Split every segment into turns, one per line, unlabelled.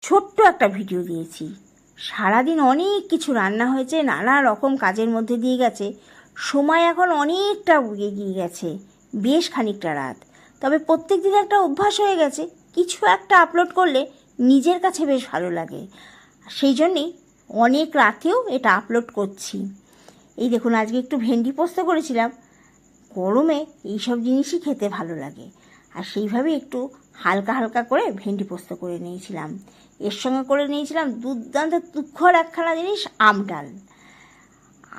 ছোট্ট একটা ভিডিও দিয়েছি। সারাদিন অনেক কিছু রান্না হয়েছে, নানা রকম কাজের মধ্যে দিয়ে গেছে, সময় এখন অনেকটা এগিয়ে গেছে, বেশ খানিকটা রাত। তবে প্রত্যেক দিন একটা অভ্যাস হয়ে গেছে, কিছু একটা আপলোড করলে নিজের কাছে বেশ ভালো লাগে, সেই জন্যেই অনেক রাতেও এটা আপলোড করছি। এই দেখুন, আজকে একটু ভেন্ডি পোস্ত করেছিলাম। গরমে এইসব জিনিসই খেতে ভালো লাগে, আর সেইভাবে একটু হালকা হালকা করে ভেন্ডি পোস্ত করে নিয়েছিলাম। এর সঙ্গে করে নিয়েছিলাম দুর্দান্ত তুখর একখানা জিনিস, আমডাল।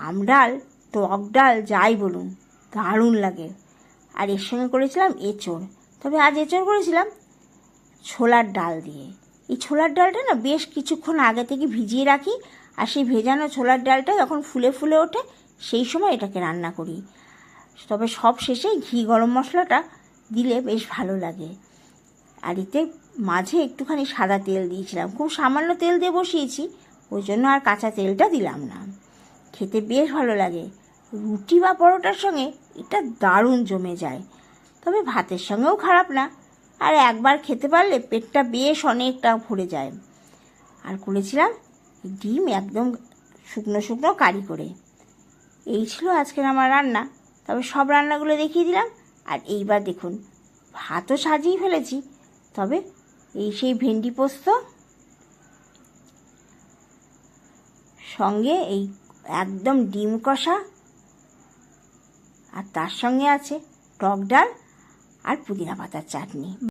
আমডাল, টক ডাল, যাই বলুন, দারুণ লাগে। আর এর সঙ্গে করেছিলাম এঁচোড়। তবে আজ এঁচোড় করেছিলাম ছোলার ডাল দিয়ে। এই ছোলার ডালটা না বেশ কিছুক্ষণ আগে থেকে ভিজিয়ে রাখি, আর সেই ভেজানো ছোলার ডালটা যখন ফুলে ফুলে ওঠে সেই সময় এটাকে রান্না করি। তবে সব শেষে ঘি গরম মশলাটা দিলে বেশ ভালো লাগে। আর এতে মাঝে একটুখানি সাদা তেল দিয়েছিলাম, খুব সামান্য তেল দিয়ে বসিয়েছি, ওই জন্য আর কাঁচা তেলটা দিলাম না। খেতে বেশ ভালো লাগে, রুটি বা পরোটার সঙ্গে এটা দারুণ জমে যায়। তবে ভাতের সঙ্গেও খারাপ না, আর একবার খেতে পারলে পেটটা বেশ অনেকটা ভরে যায়। আর করেছিলাম ডিম একদম শুকনো শুকনো কারি করে। এই ছিল আজকের আমার রান্না। তবে সব রান্নাগুলো দেখিয়ে দিলাম। আর এইবার দেখুন, ভাতও সাজিয়ে ফেলেছি। তবে এই সেই ভেন্ডি পোস্ত সঙ্গে এই একদম ডিম কষা, আর তার সঙ্গে আছে টক ডাল আর পুদিনা পাতার চাটনি।